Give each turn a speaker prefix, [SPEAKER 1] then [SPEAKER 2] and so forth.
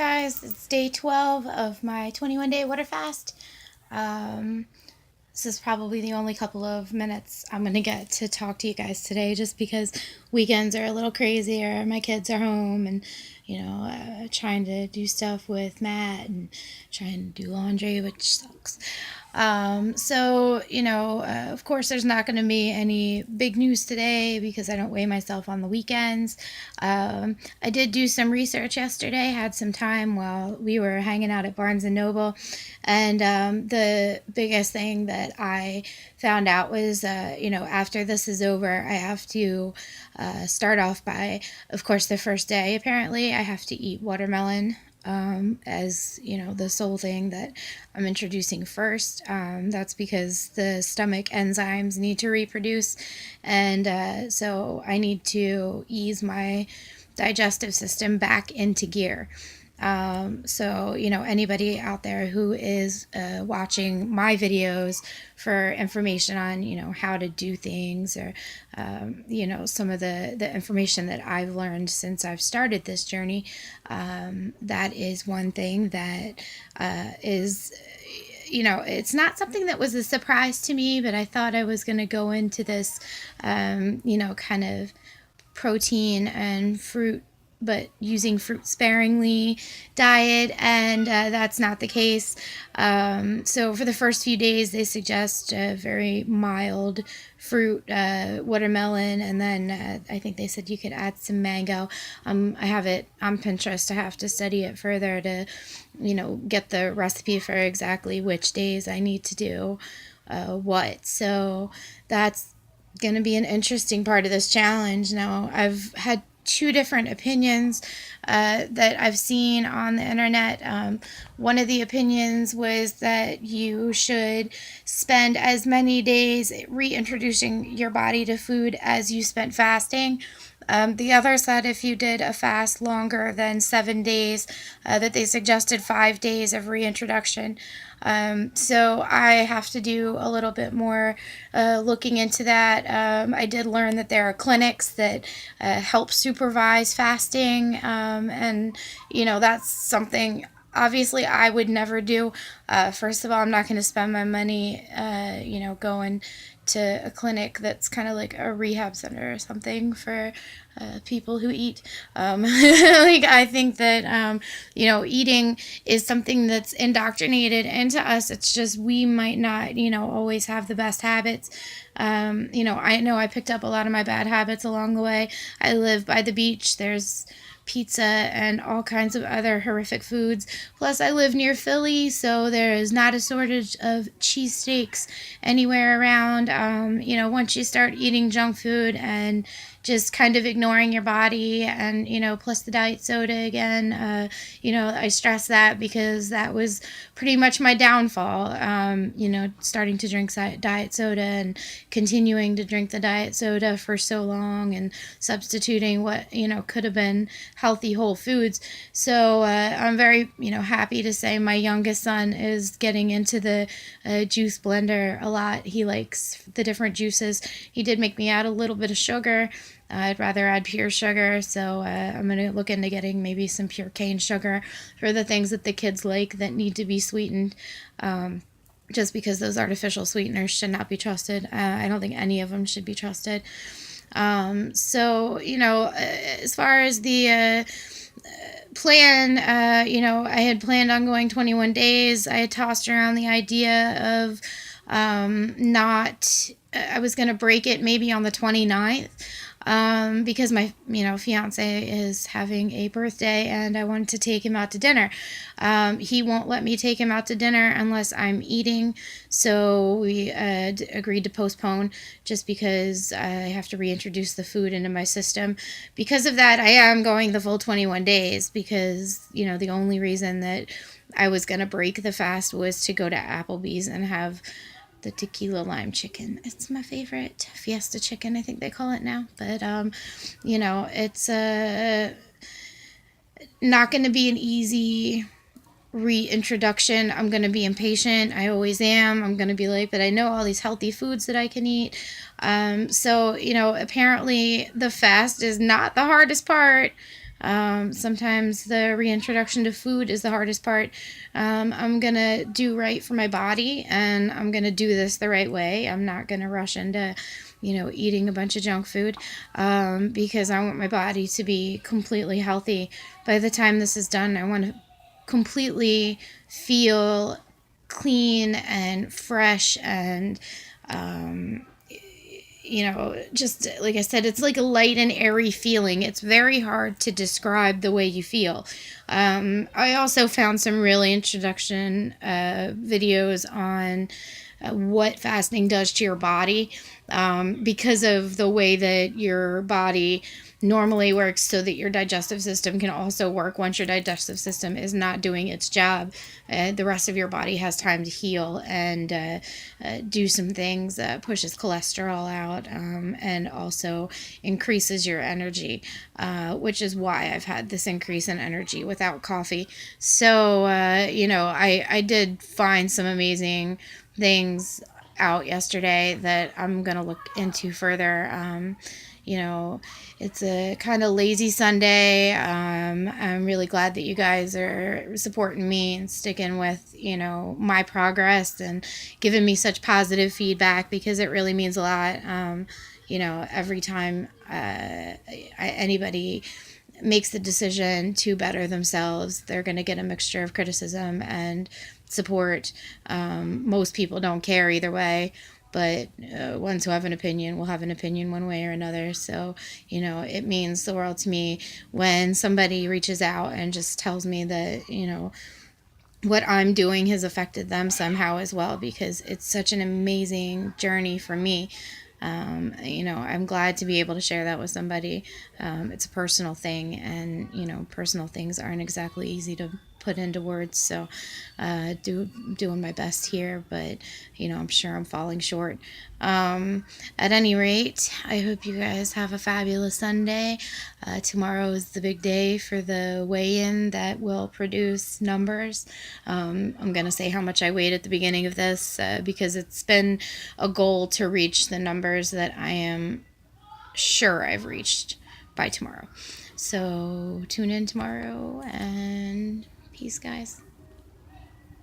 [SPEAKER 1] guys, it's day 12 of my 21-day water fast. Um, this is probably the only couple of minutes I'm going to get to talk to you guys today just because weekends are a little crazier. My kids are home and, trying to do stuff with Matt and trying to do laundry, which sucks. Of course, there's not going to be any big news today because I don't weigh myself on the weekends. I did do some research yesterday, had some time while we were hanging out at Barnes and Noble, and the biggest thing that I found out was, after this is over, I have to start off by, of course, the first day, apparently, I have to eat watermelon as the sole thing that I'm introducing first. That's because the stomach enzymes need to reproduce, and so I need to ease my digestive system back into gear. Anybody out there who is watching my videos for information on, how to do things or, some of the information that I've learned since I've started this journey, that is one thing that is it's not something that was a surprise to me, but I thought I was going to go into this, kind of protein and fruit, but using fruit sparingly diet, and that's not the case. So for the first few days, they suggest very mild fruit, watermelon, and then I think they said you could add some mango. I have it on Pinterest. I have to study it further to, get the recipe for exactly which days I need to do what. So that's going to be an interesting part of this challenge. Now, I've had two different opinions that I've seen on the internet. One of the opinions was that you should spend as many days reintroducing your body to food as you spent fasting. The other said if you did a fast longer than 7 days, that they suggested 5 days of reintroduction. So I have to do a little bit more looking into that. I did learn that there are clinics that help supervise fasting, and that's something obviously I would never do. First of all, I'm not going to spend my money, going to a clinic that's kind of like a rehab center or something for people who eat. I think that, eating is something that's indoctrinated into us. It's just we might not, always have the best habits. I know I picked up a lot of my bad habits along the way. I live by the beach. There's pizza and all kinds of other horrific foods. Plus, I live near Philly, so there is not a shortage of cheesesteaks anywhere around. Once you start eating junk food and just kind of ignoring your body, and plus the diet soda again, I stress that because that was pretty much my downfall. Starting to drink diet soda and continuing to drink the diet soda for so long and substituting what could have been healthy whole foods. So I'm very happy to say my youngest son is getting into the juice blender a lot. He likes the different juices. He did make me add a little bit of sugar. I'd rather add pure sugar, so I'm going to look into getting maybe some pure cane sugar for the things that the kids like that need to be sweetened, just because those artificial sweeteners should not be trusted. I don't think any of them should be trusted. As far as the plan, I had planned on going 21 days. I had tossed around the idea of I was going to break it maybe on the 29th. Because my, fiance is having a birthday and I wanted to take him out to dinner. He won't let me take him out to dinner unless I'm eating. So we agreed to postpone just because I have to reintroduce the food into my system. Because of that, I am going the full 21 days because, the only reason that I was going to break the fast was to go to Applebee's and have the tequila lime chicken. It's my favorite. Fiesta chicken, I think they call it now. But, it's not going to be an easy reintroduction. I'm going to be impatient. I always am. I'm going to be like, but I know all these healthy foods that I can eat. Apparently the fast is not the hardest part. Sometimes the reintroduction to food is the hardest part. I'm going to do right for my body, and I'm going to do this the right way. I'm not going to rush into, eating a bunch of junk food, because I want my body to be completely healthy. By the time this is done, I want to completely feel clean and fresh and just like I said, it's like a light and airy feeling. It's very hard to describe the way you feel. I also found some really introduction videos on what fasting does to your body, because of the way that your body normally works, so that your digestive system can also work. Once your digestive system is not doing its job, the rest of your body has time to heal and do some things, pushes cholesterol out, and also increases your energy, which is why I've had this increase in energy without coffee. So, I did find some amazing things out yesterday that I'm going to look into further. It's a kind of lazy Sunday. I'm really glad that you guys are supporting me and sticking with, my progress and giving me such positive feedback, because it really means a lot. Every time anybody makes the decision to better themselves, they're going to get a mixture of criticism and support. Most people don't care either way, but ones who have an opinion will have an opinion one way or another. So, it means the world to me when somebody reaches out and just tells me that, what I'm doing has affected them somehow as well, because it's such an amazing journey for me. I'm glad to be able to share that with somebody. It's a personal thing, and personal things aren't exactly easy to put into words. So, doing my best here, but I'm sure I'm falling short. At any rate, I hope you guys have a fabulous Sunday. Tomorrow is the big day for the weigh-in that will produce numbers. I'm going to say how much I weighed at the beginning of this, because it's been a goal to reach the numbers that I am sure I've reached by tomorrow. So tune in tomorrow, and peace, guys.